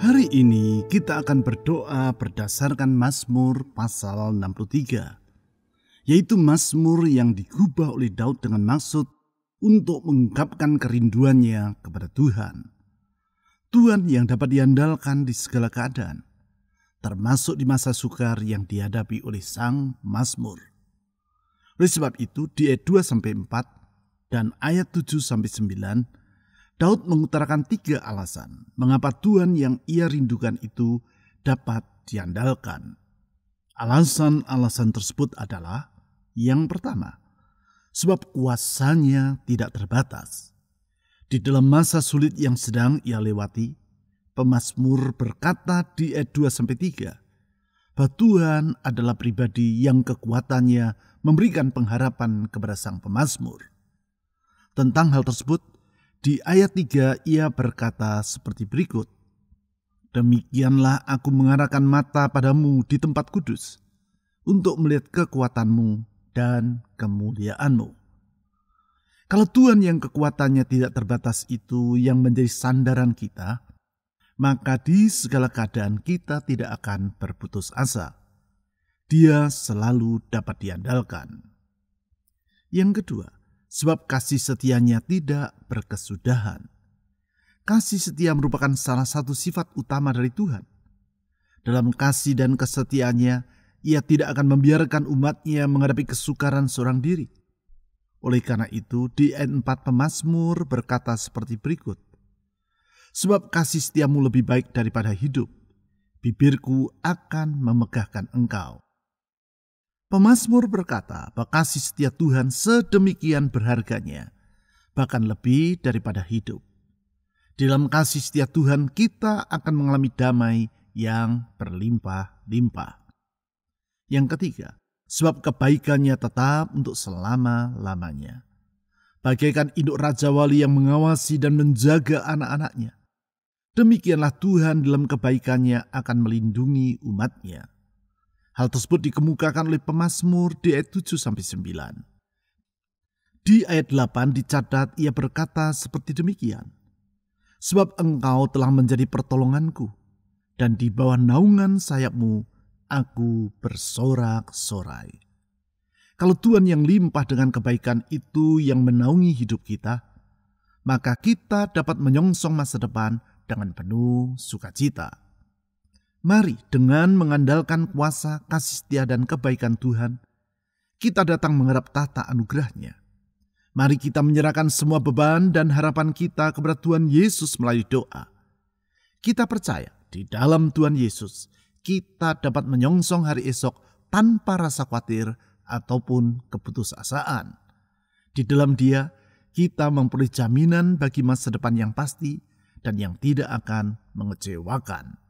Hari ini kita akan berdoa berdasarkan Mazmur pasal 63, yaitu Mazmur yang digubah oleh Daud dengan maksud untuk mengungkapkan kerinduannya kepada Tuhan. Tuhan yang dapat diandalkan di segala keadaan, termasuk di masa sukar yang dihadapi oleh sang Mazmur. Oleh sebab itu, di ayat 2-4 dan ayat 7-9, Daud mengutarakan 3 alasan mengapa Tuhan yang ia rindukan itu dapat diandalkan. Alasan-alasan tersebut adalah: yang pertama, sebab kuasanya tidak terbatas. Di dalam masa sulit yang sedang ia lewati, pemazmur berkata di ayat 2-3, bahwa Tuhan adalah pribadi yang kekuatannya memberikan pengharapan kepada sang pemazmur. Tentang hal tersebut, di ayat 3 ia berkata seperti berikut: "Demikianlah aku mengarahkan mata padamu di tempat kudus, untuk melihat kekuatanmu dan kemuliaanmu." Kalau Tuhan yang kekuatannya tidak terbatas itu yang menjadi sandaran kita, maka di segala keadaan kita tidak akan berputus asa. Dia selalu dapat diandalkan. Yang kedua, sebab kasih setianya tidak berkesudahan. Kasih setia merupakan salah satu sifat utama dari Tuhan. Dalam kasih dan kesetiaannya, ia tidak akan membiarkan umatnya menghadapi kesukaran seorang diri. Oleh karena itu, di ayat 4 pemazmur berkata seperti berikut: "Sebab kasih setiamu lebih baik daripada hidup, bibirku akan memegahkan engkau." Pemazmur berkata bahwa kasih setia Tuhan sedemikian berharganya, bahkan lebih daripada hidup. Di dalam kasih setia Tuhan kita akan mengalami damai yang berlimpah-limpah. Yang ketiga, sebab kebaikannya tetap untuk selama-lamanya. Bagaikan induk Raja Wali yang mengawasi dan menjaga anak-anaknya, demikianlah Tuhan dalam kebaikannya akan melindungi umatnya. Hal tersebut dikemukakan oleh pemazmur di ayat 7-9. Di ayat 8 dicatat ia berkata seperti demikian: "Sebab engkau telah menjadi pertolonganku, dan di bawah naungan sayapmu aku bersorak-sorai." Kalau Tuhan yang limpah dengan kebaikan itu yang menaungi hidup kita, maka kita dapat menyongsong masa depan dengan penuh sukacita. Mari dengan mengandalkan kuasa, kasih setia, dan kebaikan Tuhan, kita datang mengharap tahta anugerah-Nya. Mari kita menyerahkan semua beban dan harapan kita kepada Tuhan Yesus melalui doa. Kita percaya di dalam Tuhan Yesus, kita dapat menyongsong hari esok tanpa rasa khawatir ataupun keputusasaan. Di dalam Dia, kita memperoleh jaminan bagi masa depan yang pasti dan yang tidak akan mengecewakan.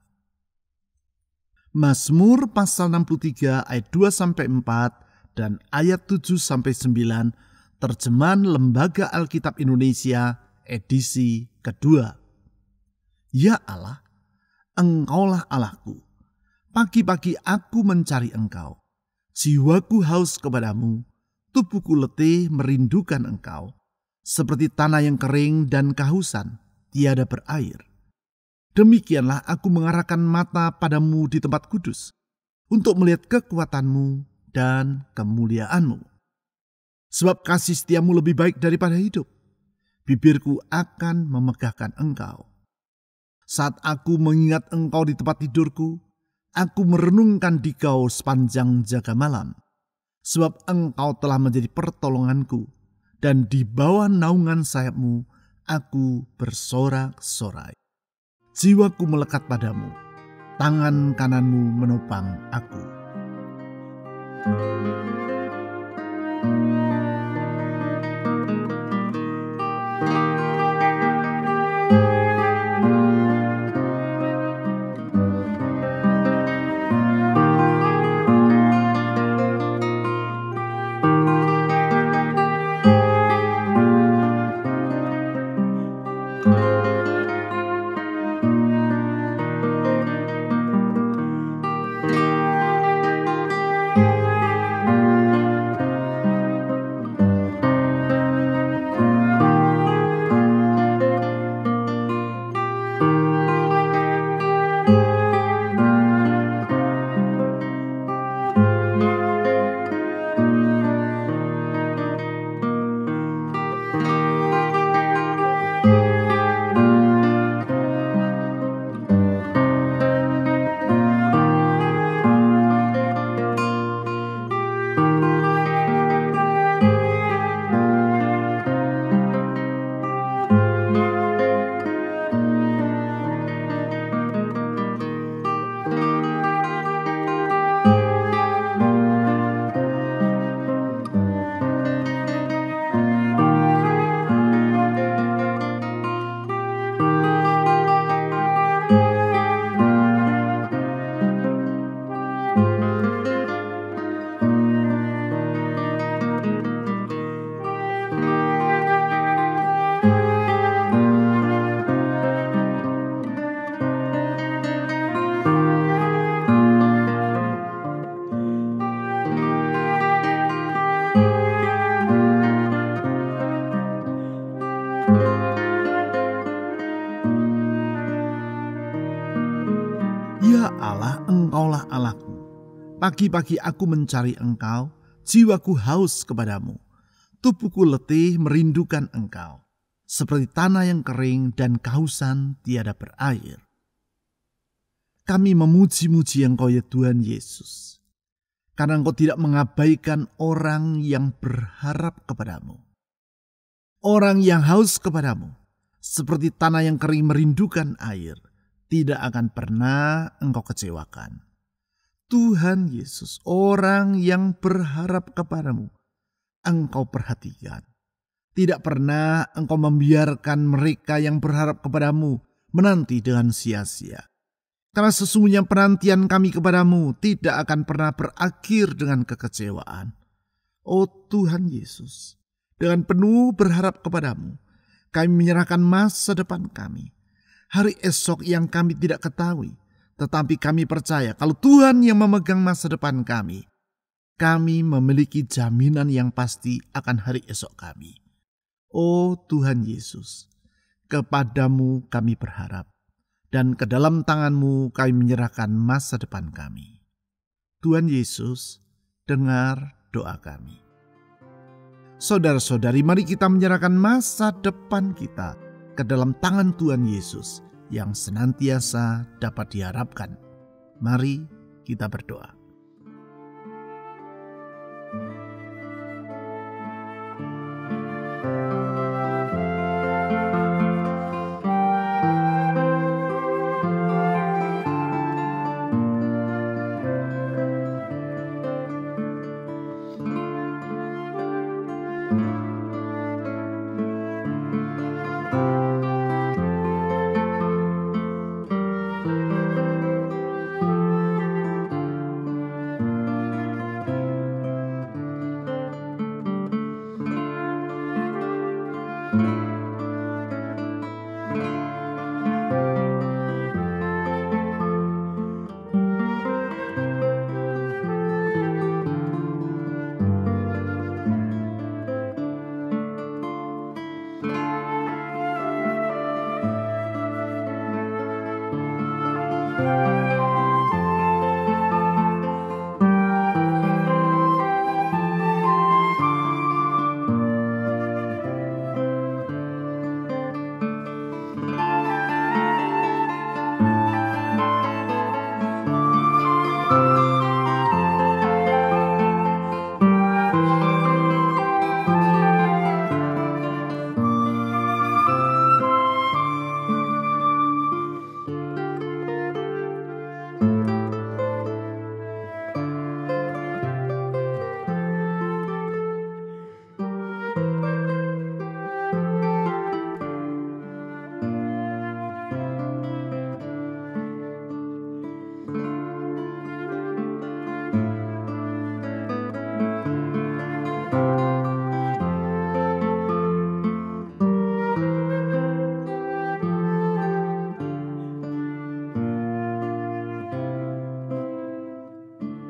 Mazmur pasal 63 ayat 2-4 dan ayat 7-9, terjemahan Lembaga Alkitab Indonesia edisi kedua. Ya Allah, Engkaulah Allahku. Pagi-pagi aku mencari Engkau. Jiwaku haus kepadamu, tubuhku letih merindukan Engkau. Seperti tanah yang kering dan kehausan, tiada berair. Demikianlah aku mengarahkan mata padamu di tempat kudus, untuk melihat kekuatanmu dan kemuliaanmu. Sebab kasih setiamu lebih baik daripada hidup. Bibirku akan memegahkan Engkau. Saat aku mengingat Engkau di tempat tidurku, aku merenungkan Dikau sepanjang jaga malam. Sebab Engkau telah menjadi pertolonganku, dan di bawah naungan sayapmu aku bersorak-sorai. Jiwaku melekat padamu, tangan kananmu menopang aku. Ya Allah, Engkaulah Allahku. Pagi-pagi aku mencari Engkau, jiwaku haus kepadamu. Tubuhku letih merindukan Engkau. Seperti tanah yang kering dan kehausan tiada berair. Kami memuji-muji Engkau ya Tuhan Yesus. Karena Engkau tidak mengabaikan orang yang berharap kepadamu. Orang yang haus kepadamu, seperti tanah yang kering merindukan air, tidak akan pernah Engkau kecewakan. Tuhan Yesus, orang yang berharap kepadamu, Engkau perhatikan. Tidak pernah Engkau membiarkan mereka yang berharap kepadamu menanti dengan sia-sia. Karena sesungguhnya penantian kami kepadamu tidak akan pernah berakhir dengan kekecewaan. Oh Tuhan Yesus, dengan penuh berharap kepadamu, kami menyerahkan masa depan kami. Hari esok yang kami tidak ketahui, tetapi kami percaya kalau Tuhan yang memegang masa depan kami memiliki jaminan yang pasti akan hari esok kami. Oh Tuhan Yesus, kepadamu kami berharap, dan ke dalam tangan-Mu kami menyerahkan masa depan kami. Tuhan Yesus, dengar doa kami. Saudara-saudari, mari kita menyerahkan masa depan kita ke dalam tangan Tuhan Yesus yang senantiasa dapat diharapkan. Mari kita berdoa.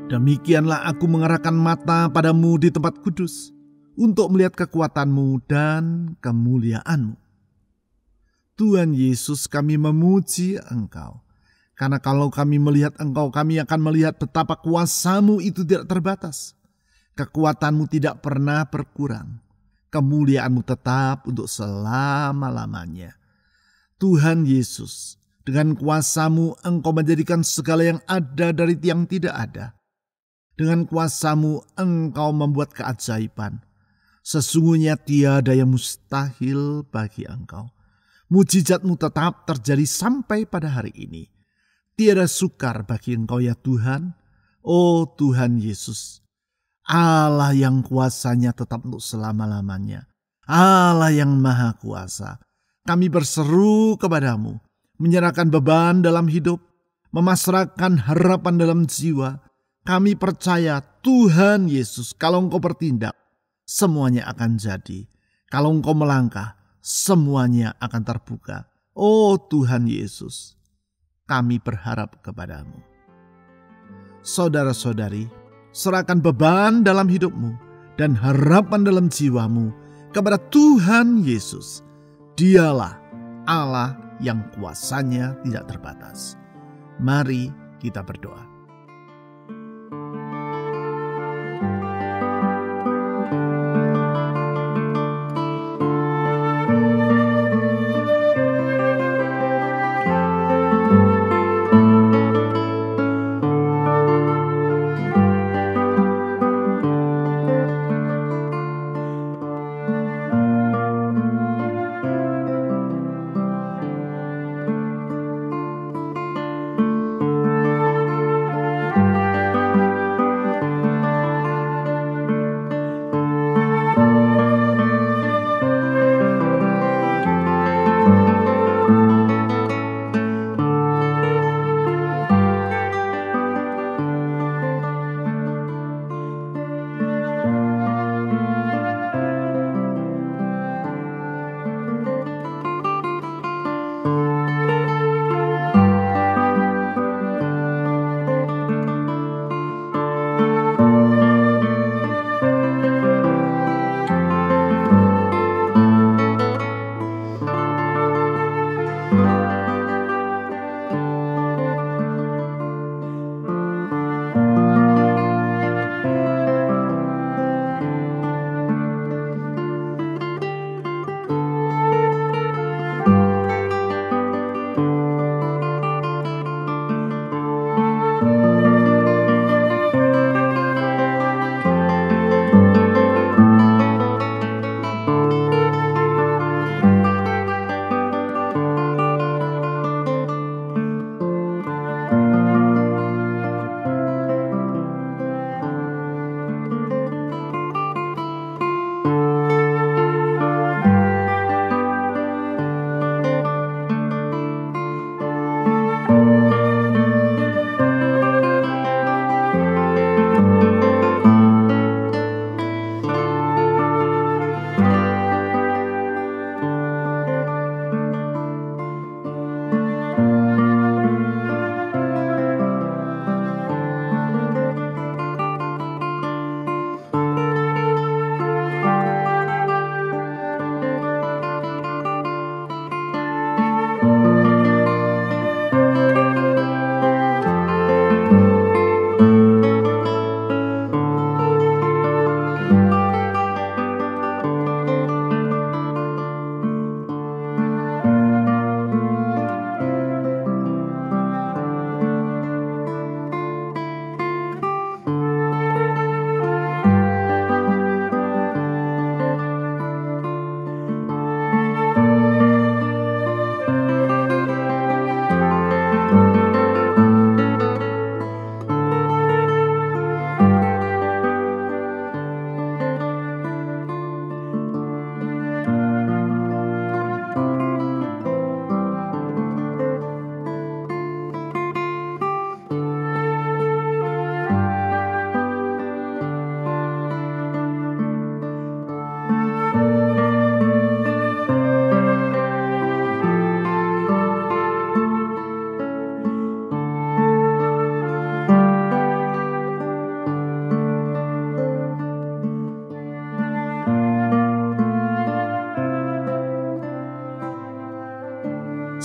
Demikianlah aku mengarahkan mata padamu di tempat kudus, untuk melihat kekuatan-Mu dan kemuliaan-Mu. Tuhan Yesus, kami memuji Engkau, karena kalau kami melihat Engkau, kami akan melihat betapa kuasa-Mu itu tidak terbatas. Kekuatan-Mu tidak pernah berkurang, kemuliaan-Mu tetap untuk selama-lamanya. Tuhan Yesus, dengan kuasa-Mu Engkau menjadikan segala yang ada dari yang tidak ada. Dengan kuasa-Mu Engkau membuat keajaiban. Sesungguhnya tiada yang mustahil bagi Engkau. Mujizat-Mu tetap terjadi sampai pada hari ini. Tiada sukar bagi Engkau ya Tuhan. Oh Tuhan Yesus, Allah yang kuasanya tetap untuk selama-lamanya. Allah yang maha kuasa. Kami berseru kepadamu, menyerahkan beban dalam hidup, memasrahkan harapan dalam jiwa. Kami percaya Tuhan Yesus, kalau Engkau bertindak, semuanya akan jadi. Kalau Engkau melangkah, semuanya akan terbuka. Oh Tuhan Yesus, kami berharap kepadamu. Saudara-saudari, serahkan beban dalam hidupmu dan harapan dalam jiwamu kepada Tuhan Yesus. Dialah Allah yang kuasanya tidak terbatas. Mari kita berdoa.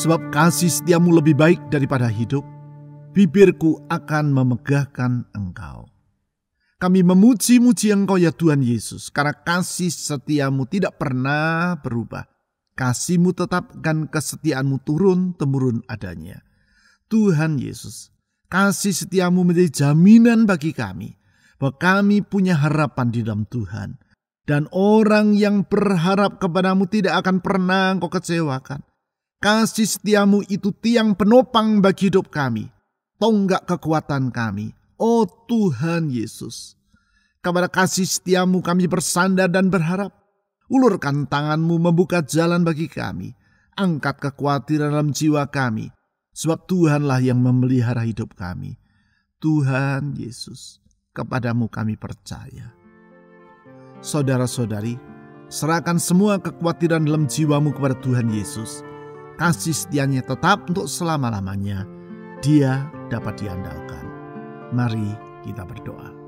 sebab kasih setiamu lebih baik daripada hidup. Bibirku akan memegahkan Engkau. Kami memuji-muji Engkau ya Tuhan Yesus, karena kasih setiamu tidak pernah berubah. Kasih-Mu tetap dan kesetiaan-Mu turun-temurun adanya. Tuhan Yesus, kasih setiamu menjadi jaminan bagi kami, bahwa kami punya harapan di dalam Tuhan. Dan orang yang berharap kepadamu tidak akan pernah Engkau kecewakan. Kasih setiamu itu tiang penopang bagi hidup kami, tonggak kekuatan kami. Oh Tuhan Yesus, kepada kasih setiamu kami bersandar dan berharap. Ulurkan tangan-Mu membuka jalan bagi kami. Angkat kekhawatiran dalam jiwa kami, sebab Tuhanlah yang memelihara hidup kami. Tuhan Yesus, kepadamu kami percaya. Saudara-saudari, serahkan semua kekhawatiran dalam jiwamu kepada Tuhan Yesus. Kasih setianya tetap untuk selama-lamanya. Dia dapat diandalkan. Mari kita berdoa.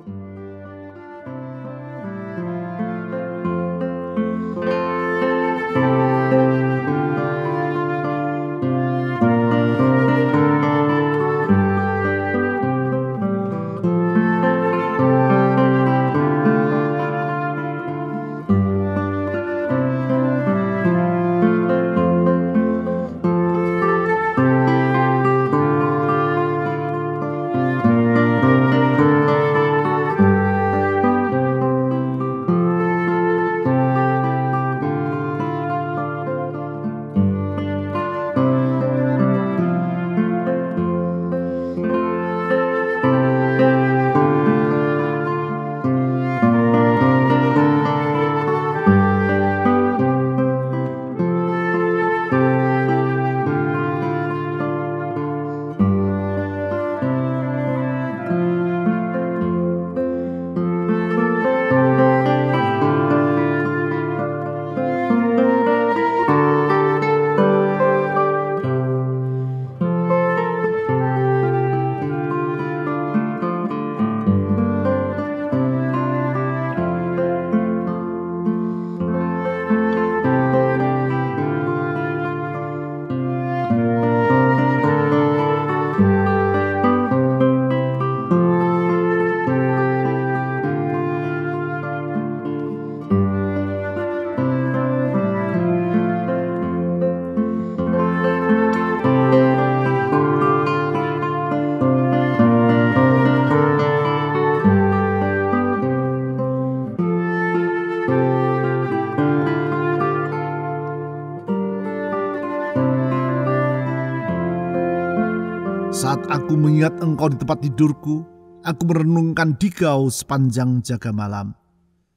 Saat aku mengingat Engkau di tempat tidurku, aku merenungkan Dikau sepanjang jaga malam,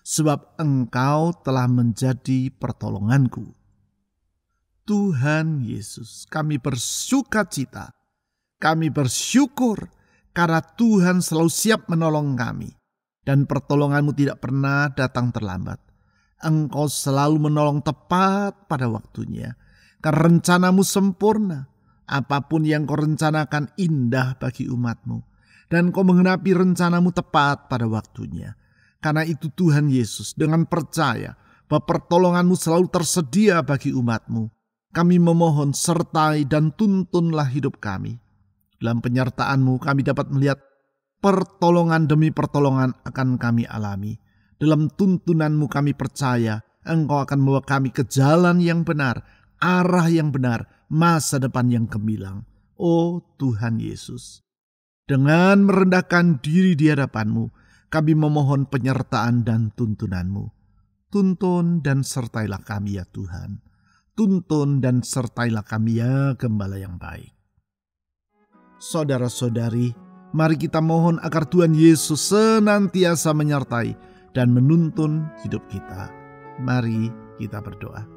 sebab Engkau telah menjadi pertolonganku. Tuhan Yesus, kami bersukacita, kami bersyukur karena Tuhan selalu siap menolong kami, dan pertolongan-Mu tidak pernah datang terlambat. Engkau selalu menolong tepat pada waktunya, karena rencana-Mu sempurna. Apapun yang Kau rencanakan indah bagi umat-Mu, dan Kau menggenapi rencana-Mu tepat pada waktunya. Karena itu Tuhan Yesus, dengan percaya bahwa pertolongan-Mu selalu tersedia bagi umat-Mu, kami memohon sertai dan tuntunlah hidup kami. Dalam penyertaan-Mu kami dapat melihat pertolongan demi pertolongan akan kami alami. Dalam tuntunan-Mu kami percaya Engkau akan membawa kami ke jalan yang benar, arah yang benar, masa depan yang gemilang. Oh Tuhan Yesus, dengan merendahkan diri di hadapan-Mu, kami memohon penyertaan dan tuntunan-Mu. Tuntun dan sertailah kami ya Tuhan. Tuntun dan sertailah kami ya Gembala yang baik. Saudara-saudari, mari kita mohon agar Tuhan Yesus senantiasa menyertai dan menuntun hidup kita. Mari kita berdoa.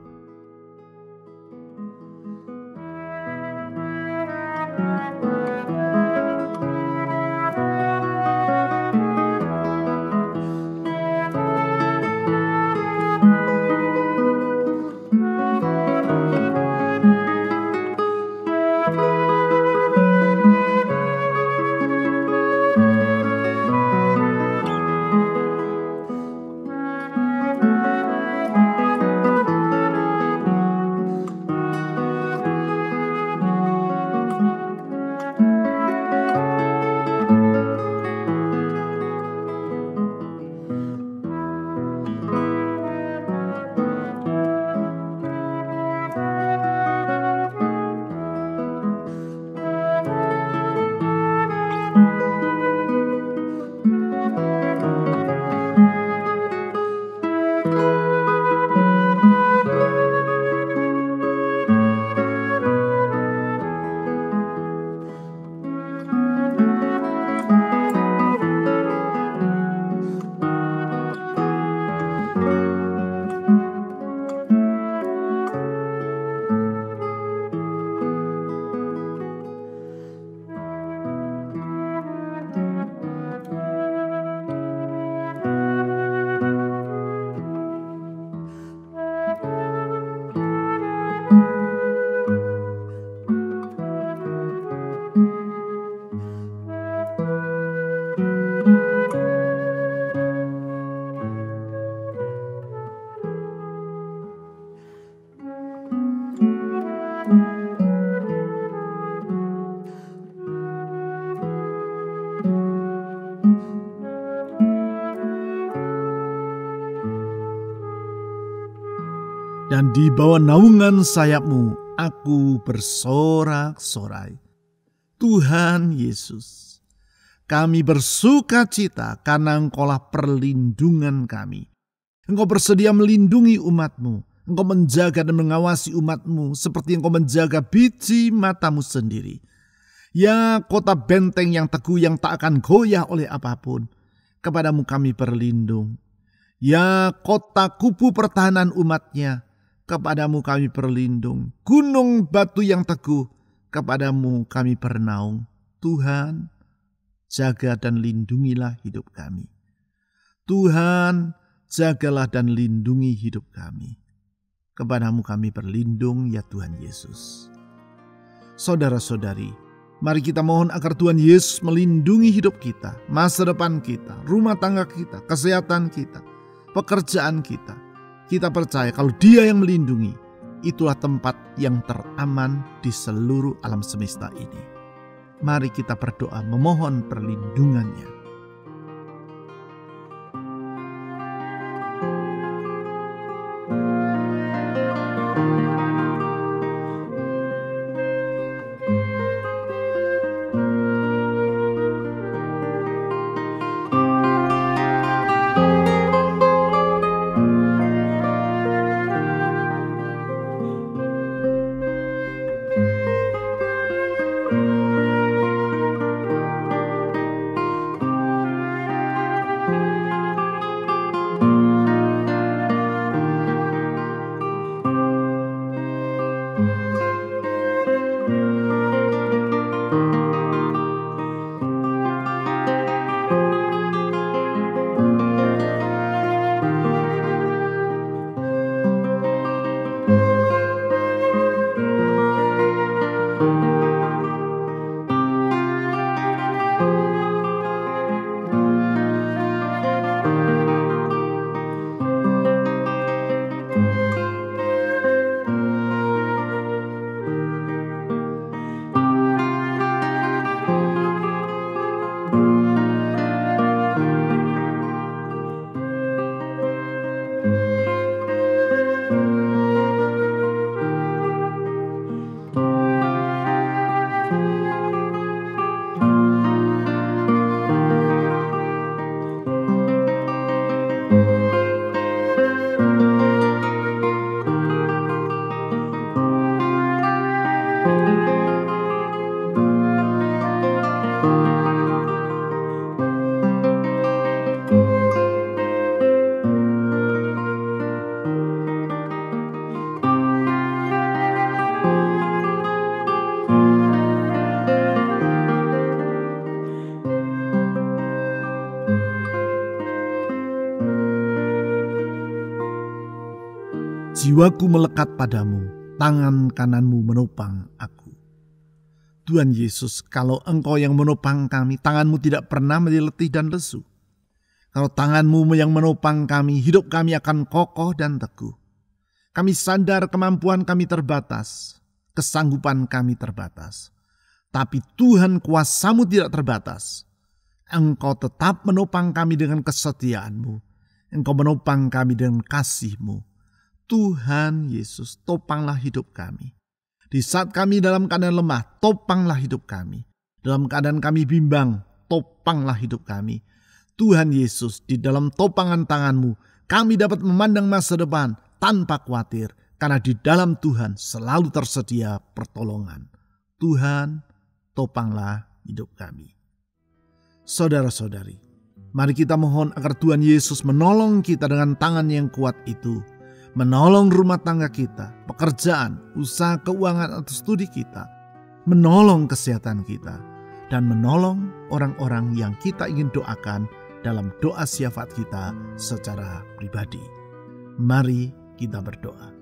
dan di bawah naungan sayap-Mu aku bersorak-sorai. Tuhan Yesus, kami bersuka cita karena Engkaulah perlindungan kami. Engkau bersedia melindungi umat-Mu. Engkau menjaga dan mengawasi umat-Mu seperti Engkau menjaga biji mata-Mu sendiri. Ya, kota benteng yang teguh yang tak akan goyah oleh apapun. Kepadamu kami berlindung. Ya, kota kubu pertahanan umat-Nya. Kepadamu kami berlindung. Gunung batu yang teguh. Kepadamu kami bernaung. Tuhan, jaga dan lindungilah hidup kami. Tuhan, jagalah dan lindungi hidup kami. Kepadamu kami berlindung, ya Tuhan Yesus. Saudara-saudari, mari kita mohon agar Tuhan Yesus melindungi hidup kita, masa depan kita, rumah tangga kita, kesehatan kita, pekerjaan kita. Kita percaya kalau Dia yang melindungi, itulah tempat yang teraman di seluruh alam semesta ini. Mari kita berdoa memohon perlindungannya. Jiwaku melekat padamu, tangan kananmu menopang aku. Tuhan Yesus, kalau Engkau yang menopang kami, tanganmu tidak pernah menjadi letih dan lesu. Kalau tanganmu yang menopang kami, hidup kami akan kokoh dan teguh. Kami sadar kemampuan kami terbatas, kesanggupan kami terbatas. Tapi Tuhan, kuasa-Mu tidak terbatas. Engkau tetap menopang kami dengan kesetiaan-Mu. Engkau menopang kami dengan kasih-Mu. Tuhan Yesus, topanglah hidup kami. Di saat kami dalam keadaan lemah, topanglah hidup kami. Dalam keadaan kami bimbang, topanglah hidup kami. Tuhan Yesus, di dalam topangan tangan-Mu, kami dapat memandang masa depan tanpa khawatir. Karena di dalam Tuhan selalu tersedia pertolongan. Tuhan, topanglah hidup kami. Saudara-saudari, mari kita mohon agar Tuhan Yesus menolong kita dengan tangan yang kuat itu. Menolong rumah tangga kita, pekerjaan, usaha keuangan atau studi kita. Menolong kesehatan kita. Dan menolong orang-orang yang kita ingin doakan dalam doa syafaat kita secara pribadi. Mari kita berdoa.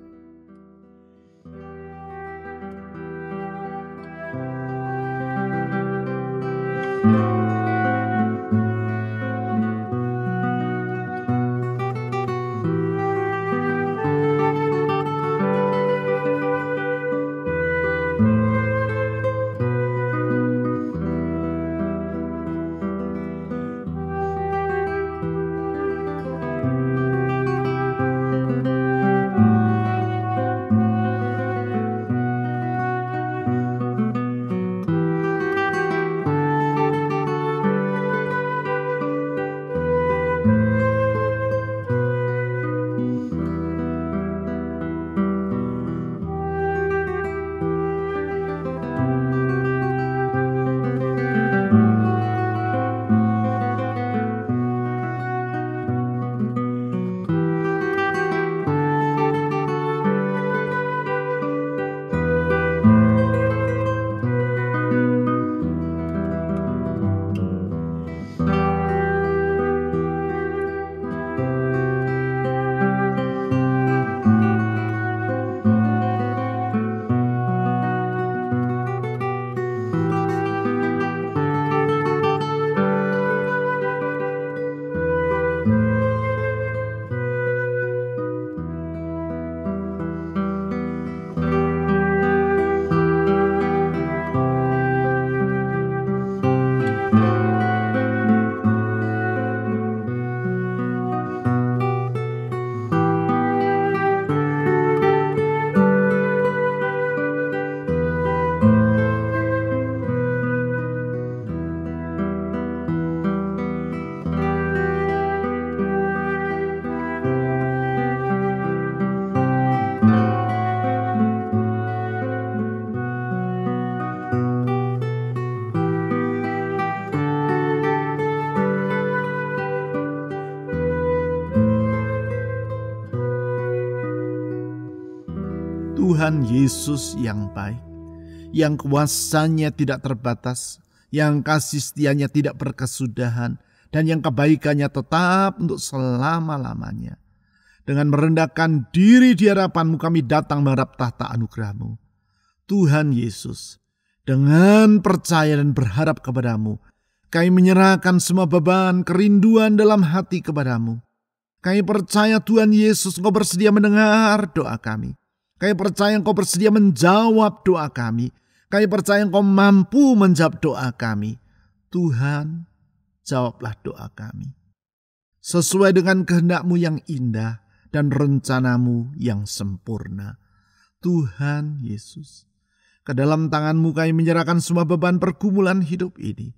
Tuhan Yesus yang baik, yang kuasanya tidak terbatas, yang kasih setianya tidak berkesudahan, dan yang kebaikannya tetap untuk selama-lamanya. Dengan merendahkan diri di hadapan-Mu kami datang menghadap tahta anugerah-Mu. Tuhan Yesus, dengan percaya dan berharap kepada-Mu, kami menyerahkan semua beban, kerinduan dalam hati kepada-Mu. Kami percaya Tuhan Yesus, Engkau bersedia mendengar doa kami. Kami percaya Engkau bersedia menjawab doa kami. Kami percaya Engkau mampu menjawab doa kami. Tuhan, jawablah doa kami. Sesuai dengan kehendak-Mu yang indah dan rencana-Mu yang sempurna. Tuhan Yesus, ke dalam tangan-Mu kami menyerahkan semua beban pergumulan hidup ini.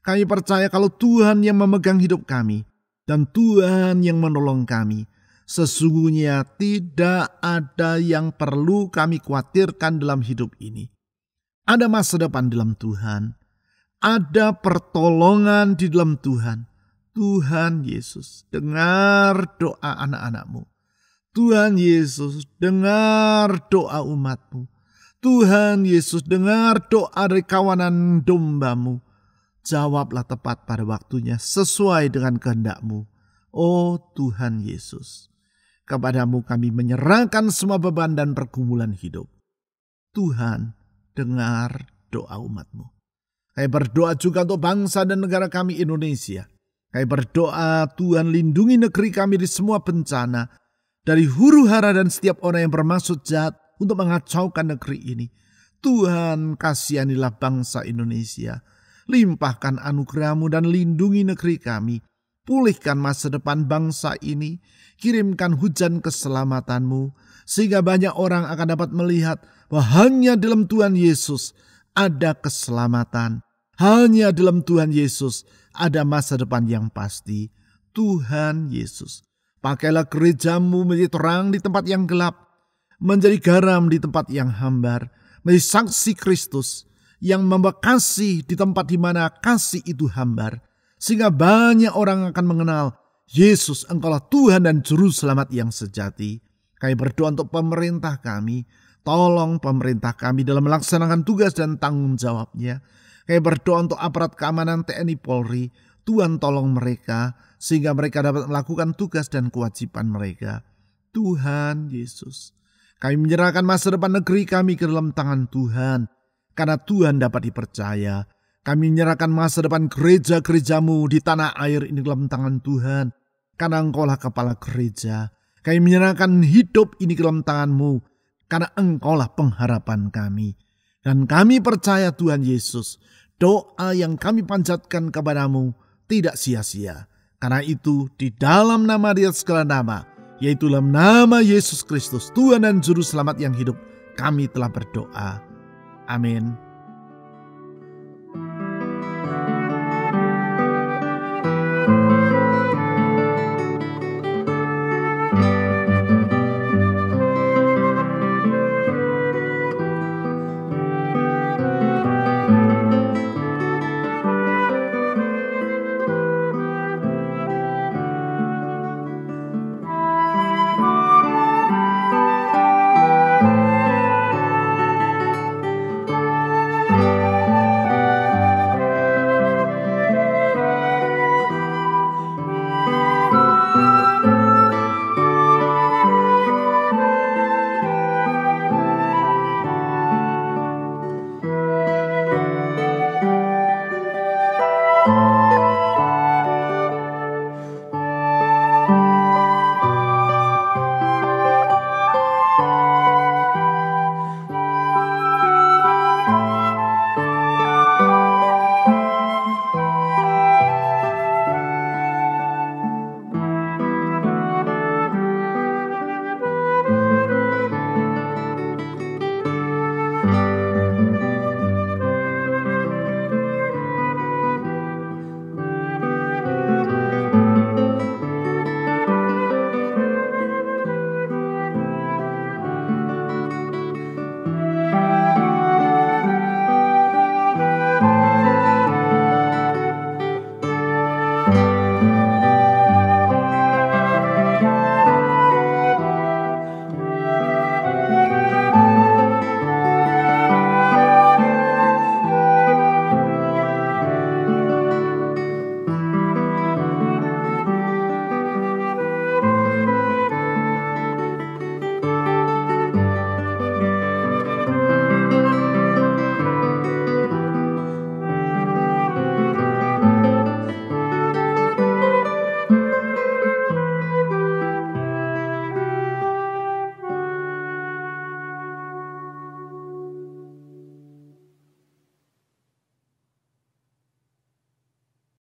Kami percaya kalau Tuhan yang memegang hidup kami dan Tuhan yang menolong kami, sesungguhnya tidak ada yang perlu kami khawatirkan dalam hidup ini. Ada masa depan dalam Tuhan, ada pertolongan di dalam Tuhan. Tuhan Yesus, dengar doa anak-anak-Mu. Tuhan Yesus, dengar doa umat-Mu. Tuhan Yesus, dengar doa dari kawanan domba-Mu. Jawablah tepat pada waktunya sesuai dengan kehendak-Mu. Oh Tuhan Yesus, kepada-Mu kami menyerahkan semua beban dan pergumulan hidup. Tuhan, dengar doa umat-Mu. Kami berdoa juga untuk bangsa dan negara kami Indonesia. Kami berdoa Tuhan lindungi negeri kami dari semua bencana, dari huru-hara dan setiap orang yang bermaksud jahat untuk mengacaukan negeri ini. Tuhan, kasihanilah bangsa Indonesia. Limpahkan anugerah-Mu dan lindungi negeri kami. Pulihkan masa depan bangsa ini. Kirimkan hujan keselamatan-Mu, sehingga banyak orang akan dapat melihat bahwa hanya dalam Tuhan Yesus ada keselamatan. Hanya dalam Tuhan Yesus ada masa depan yang pasti. Tuhan Yesus, pakailah gereja-Mu menjadi terang di tempat yang gelap, menjadi garam di tempat yang hambar, menjadi saksi Kristus yang membawa kasih di tempat di mana kasih itu hambar, sehingga banyak orang akan mengenal Yesus, Engkaulah Tuhan dan Juru Selamat yang sejati. Kami berdoa untuk pemerintah kami. Tolong pemerintah kami dalam melaksanakan tugas dan tanggung jawabnya. Kami berdoa untuk aparat keamanan TNI Polri. Tuhan tolong mereka sehingga mereka dapat melakukan tugas dan kewajiban mereka. Tuhan Yesus, kami menyerahkan masa depan negeri kami ke dalam tangan Tuhan. Karena Tuhan dapat dipercaya. Kami menyerahkan masa depan gereja-gereja-Mu di tanah air ini dalam tangan Tuhan. Karena Engkaulah kepala gereja. Kami menyerahkan hidup ini ke dalam tangan-Mu. Karena Engkaulah pengharapan kami. Dan kami percaya Tuhan Yesus, doa yang kami panjatkan kepada-Mu tidak sia-sia. Karena itu di dalam nama di atas segala nama, yaitu dalam nama Yesus Kristus, Tuhan dan Juru Selamat yang hidup, kami telah berdoa. Amin.